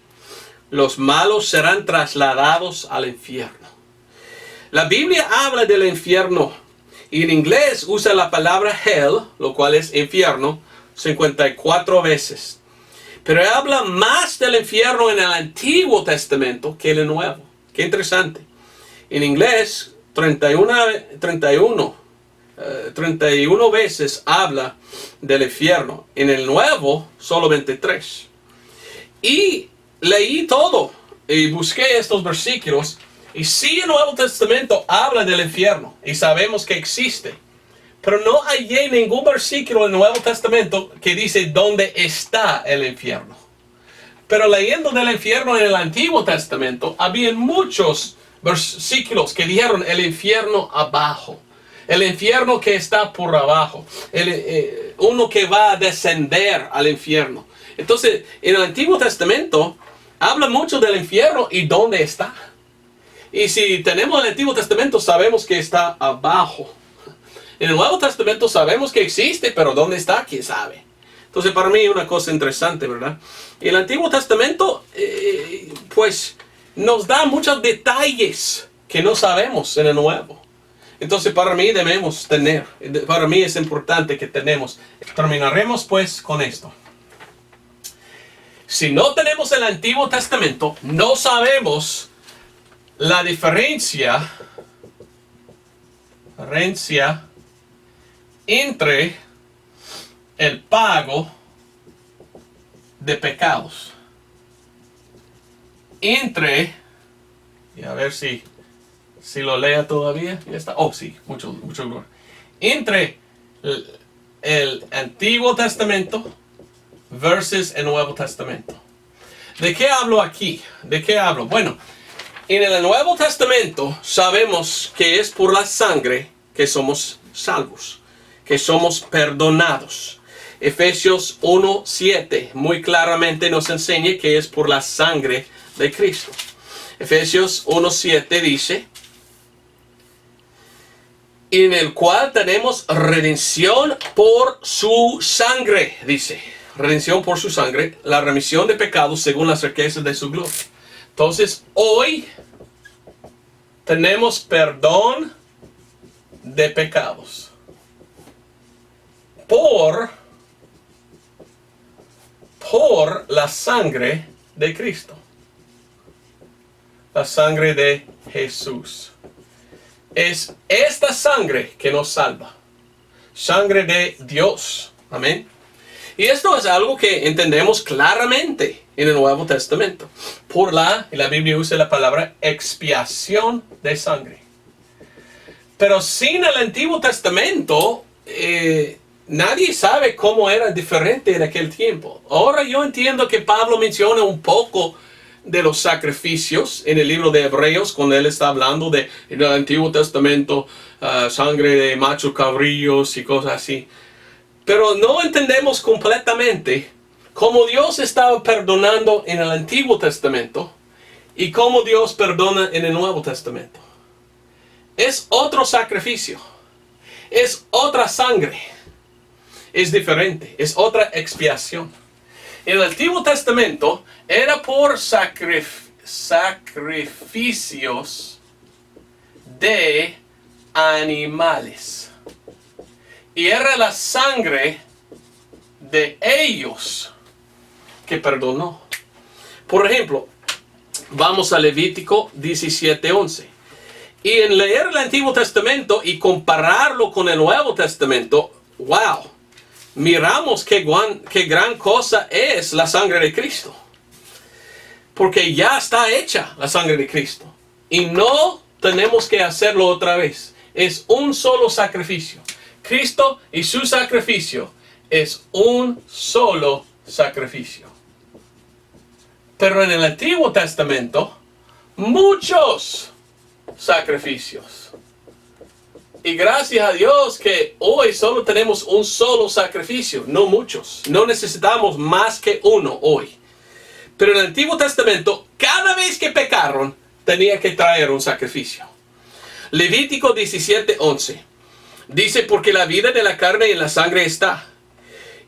Los malos serán trasladados al infierno. La Biblia habla del infierno y en inglés usa la palabra hell, lo cual es infierno, 54 veces. Pero habla más del infierno en el Antiguo Testamento que en el Nuevo. Qué interesante. En inglés, 31 veces habla del infierno. En el Nuevo, solo 23. Y leí todo y busqué estos versículos. Y sí, el Nuevo Testamento habla del infierno y sabemos que existe. Pero no hallé ningún versículo en el Nuevo Testamento que dice dónde está el infierno. Pero leyendo del infierno en el Antiguo Testamento, había muchos versículos que dijeron el infierno abajo. El infierno que está por abajo. Uno que va a descender al infierno. Entonces, en el Antiguo Testamento, habla mucho del infierno y dónde está. Y si tenemos el Antiguo Testamento, sabemos que está abajo. En el Nuevo Testamento sabemos que existe, pero ¿dónde está? ¿Quién sabe? Entonces, para mí es una cosa interesante, ¿verdad? Y el Antiguo Testamento, pues, nos da muchos detalles que no sabemos en el Nuevo. Entonces, para mí debemos tener, para mí es importante que tenemos. Terminaremos, pues, con esto. Si no tenemos el Antiguo Testamento, no sabemos la diferencia entre el pago de pecados. Y a ver si lo lea todavía. Ya está. Oh, sí, mucho gloria. Entre el Antiguo Testamento versus el Nuevo Testamento. ¿De qué hablo aquí? ¿De qué hablo? Bueno, en el Nuevo Testamento sabemos que es por la sangre que somos salvos, que somos perdonados. Efesios 1:7 muy claramente nos enseña que es por la sangre de Cristo. Efesios 1:7 dice, en el cual tenemos redención por su sangre, dice. Redención por su sangre, la remisión de pecados según las riquezas de su gloria. Entonces, hoy tenemos perdón de pecados por la sangre de Cristo, la sangre de Jesús. Es esta sangre que nos salva, sangre de Dios. Amén. Y esto es algo que entendemos claramente en el Nuevo Testamento. La Biblia usa la palabra expiación de sangre. Pero sin el Antiguo Testamento, nadie sabe cómo era diferente en aquel tiempo. Ahora yo entiendo que Pablo menciona un poco de los sacrificios en el libro de Hebreos, cuando él está hablando en el Antiguo Testamento, sangre de machos cabríos y cosas así. Pero no entendemos completamente cómo Dios estaba perdonando en el Antiguo Testamento y cómo Dios perdona en el Nuevo Testamento. Es otro sacrificio, es otra sangre, es diferente, es expiación. En el Antiguo Testamento era por sacrificios de animales. Y era la sangre de ellos que perdonó. Por ejemplo, vamos a Levítico 17:11. Y en leer el Antiguo Testamento y compararlo con el Nuevo Testamento, wow, miramos qué gran cosa es la sangre de Cristo. Porque ya está hecha la sangre de Cristo. Y no tenemos que hacerlo otra vez. Es un solo sacrificio. Cristo y su sacrificio es un solo sacrificio. Pero en el Antiguo Testamento, muchos sacrificios. Y gracias a Dios que hoy solo tenemos un solo sacrificio, no muchos. No necesitamos más que uno hoy. Pero en el Antiguo Testamento, cada vez que pecaron, tenía que traer un sacrificio. Levítico 17:11 dice: porque la vida de la carne en la sangre está,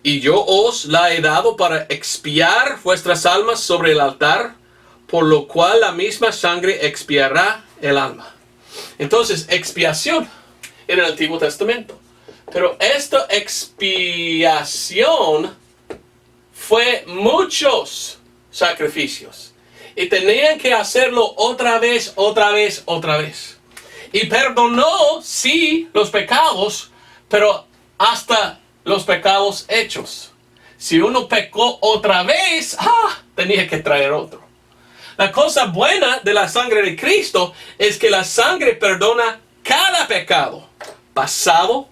y yo os la he dado para expiar vuestras almas sobre el altar, por lo cual la misma sangre expiará el alma. Entonces, expiación en el Antiguo Testamento. Pero esta expiación fue muchos sacrificios. Y tenían que hacerlo otra vez. Y perdonó, sí, los pecados, pero hasta los pecados hechos. Si uno pecó otra vez, tenía que traer otro. La cosa buena de la sangre de Cristo es que la sangre perdona cada pecado, pasado,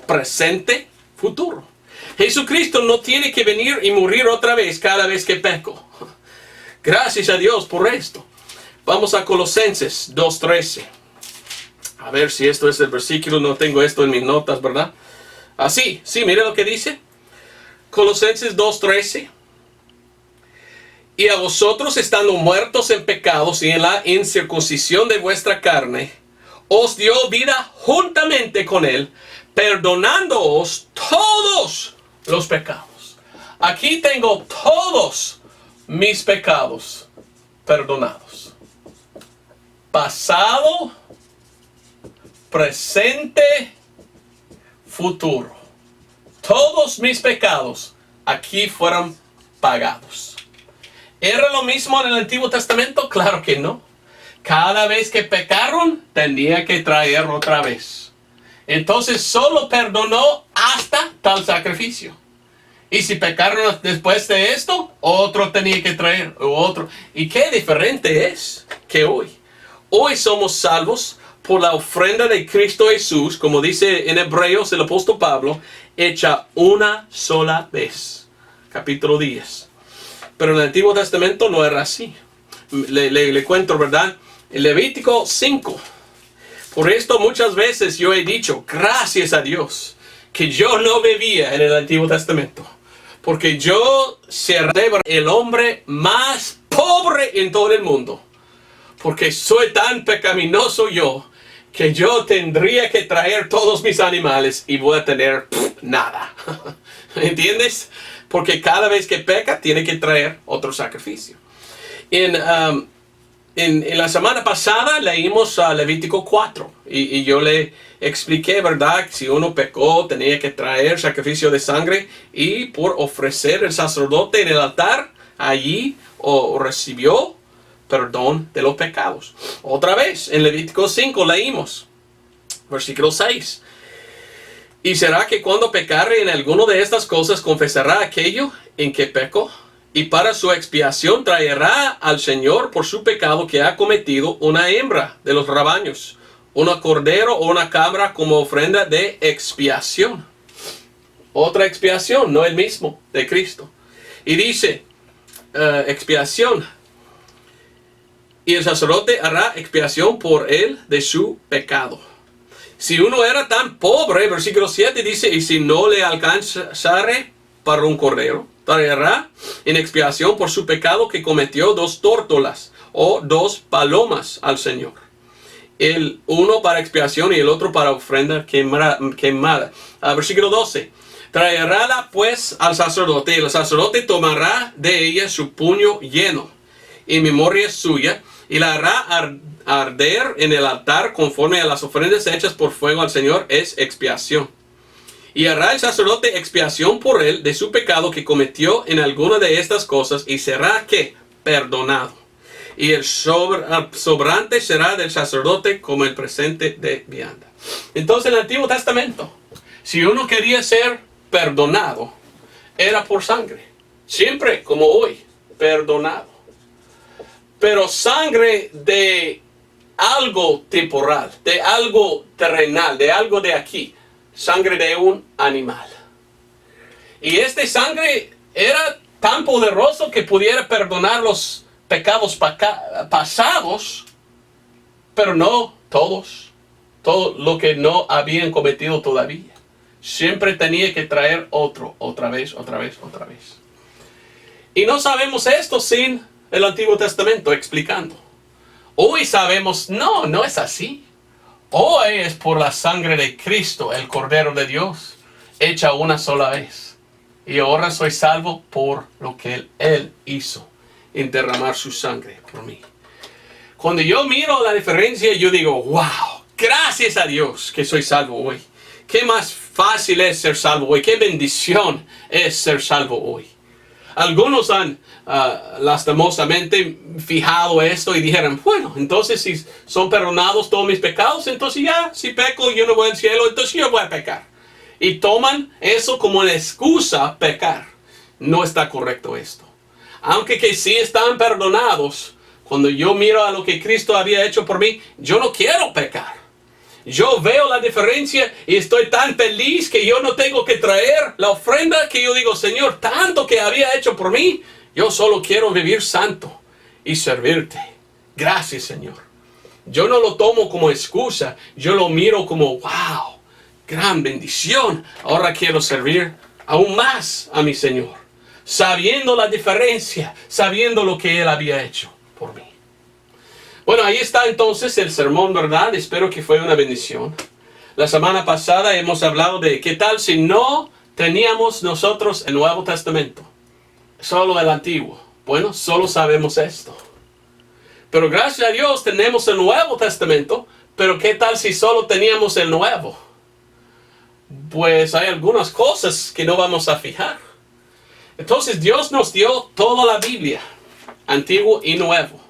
presente, futuro. Jesucristo no tiene que venir y morir otra vez cada vez que peco. Gracias a Dios por esto. Vamos a Colosenses 2:13. A ver si esto es el versículo. No tengo esto en mis notas, ¿verdad? Así, sí, mire lo que dice. Colosenses 2:13. Y a vosotros, estando muertos en pecados y en la incircuncisión de vuestra carne, os dio vida juntamente con él, perdonándoos todos los pecados. Aquí tengo todos mis pecados perdonados. Pasado, presente, futuro. Todos mis pecados aquí fueron pagados. ¿Era lo mismo en el Antiguo Testamento? Claro que no. Cada vez que pecaron, tenía que traer otra vez. Entonces solo perdonó hasta tal sacrificio. Y si pecaron después de esto, otro tenía que traer, otro. ¿Y qué diferente es que hoy? Hoy somos salvos por la ofrenda de Cristo Jesús, como dice en Hebreos el apóstol Pablo, hecha una sola vez. Capítulo 10. Pero en el Antiguo Testamento no era así. Le cuento, ¿verdad? En Levítico 5. Por esto muchas veces yo he dicho, gracias a Dios, que yo no bebía en el Antiguo Testamento. Porque yo seré el hombre más pobre en todo el mundo. Porque soy tan pecaminoso yo, que yo tendría que traer todos mis animales y voy a tener nada. ¿Entiendes? Porque cada vez que peca, tiene que traer otro sacrificio. En la semana pasada leímos a Levítico 4. Y yo le expliqué, ¿verdad? Si uno pecó, tenía que traer sacrificio de sangre. Y por ofrecer el sacerdote en el altar, allí recibió perdón de los pecados. Otra vez, en Levítico 5 leímos, versículo 6. Y será que cuando pecare en alguno de estas cosas, confesará aquello en que pecó, y para su expiación traerá al Señor por su pecado que ha cometido una hembra de los rebaños, un cordero o una cabra como ofrenda de expiación. Otra expiación, no el mismo, de Cristo. Y dice, expiación. Y el sacerdote hará expiación por él de su pecado. Si uno era tan pobre, versículo 7 dice, y si no le alcanzare para un cordero, traerá en expiación por su pecado que cometió 2 tórtolas o 2 palomas al Señor. El uno para expiación y el otro para ofrenda quemada. Versículo 12. Traerála pues al sacerdote, y el sacerdote tomará de ella su puño lleno, en memoria suya, y la hará arder en el altar conforme a las ofrendas hechas por fuego al Señor, es expiación. Y hará el sacerdote expiación por él de su pecado que cometió en alguna de estas cosas, y será ¿qué? Perdonado. Y el sobrante será del sacerdote como el presente de vianda. Entonces en el Antiguo Testamento, si uno quería ser perdonado, era por sangre. Siempre, como hoy, perdonado. Pero sangre de algo temporal, de algo terrenal, de algo de aquí. Sangre de un animal. Y este sangre era tan poderoso que pudiera perdonar los pecados pasados, pero no todos. Todo lo que no habían cometido todavía. Siempre tenía que traer otra vez. Y no sabemos esto sin el Antiguo Testamento explicando. Hoy sabemos, no es así. Hoy es por la sangre de Cristo, el Cordero de Dios, hecha una sola vez. Y ahora soy salvo por lo que Él hizo, en derramar su sangre por mí. Cuando yo miro la diferencia, yo digo, wow, gracias a Dios que soy salvo hoy. Qué más fácil es ser salvo hoy, qué bendición es ser salvo hoy. Algunos han lastimosamente fijado esto y dijeron, bueno, entonces si son perdonados todos mis pecados, entonces ya, si peco yo no voy al cielo, entonces yo voy a pecar. Y toman eso como una excusa pecar. No está correcto esto. Aunque que sí están perdonados, cuando yo miro a lo que Cristo había hecho por mí, yo no quiero pecar. Yo veo la diferencia y estoy tan feliz que yo no tengo que traer la ofrenda, que yo digo, Señor, tanto que había hecho por mí, yo solo quiero vivir santo y servirte. Gracias, Señor. Yo no lo tomo como excusa, yo lo miro como, wow, gran bendición. Ahora quiero servir aún más a mi Señor, sabiendo la diferencia, sabiendo lo que Él había hecho por mí. Bueno, ahí está entonces el sermón, ¿verdad? Espero que fue una bendición. La semana pasada hemos hablado de qué tal si no teníamos nosotros el Nuevo Testamento, solo el Antiguo. Bueno, solo sabemos esto. Pero gracias a Dios tenemos el Nuevo Testamento, pero qué tal si solo teníamos el Nuevo. Pues hay algunas cosas que no vamos a fijar. Entonces Dios nos dio toda la Biblia, Antiguo y Nuevo.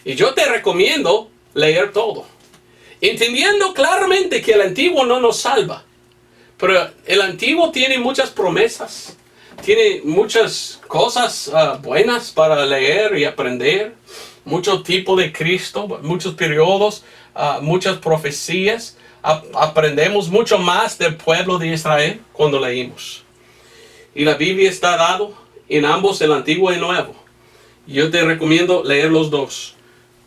Y yo te recomiendo leer todo, entendiendo claramente que el Antiguo no nos salva. Pero el Antiguo tiene muchas promesas, tiene muchas cosas buenas para leer y aprender. Mucho tipo de Cristo, muchos periodos, muchas profecías. Aprendemos mucho más del pueblo de Israel cuando leímos. Y la Biblia está dado en ambos, el Antiguo y el Nuevo. Yo te recomiendo leer los dos.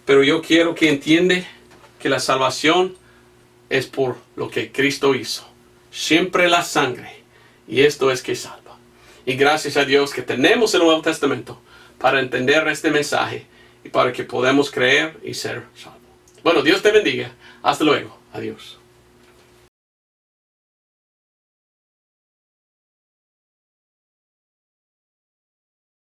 Pero yo quiero que entiendas que la salvación es por lo que Cristo hizo. Siempre la sangre. Y esto es que salva. Y gracias a Dios que tenemos el Nuevo Testamento para entender este mensaje y para que podamos creer y ser salvos. Bueno, Dios te bendiga. Hasta luego. Adiós.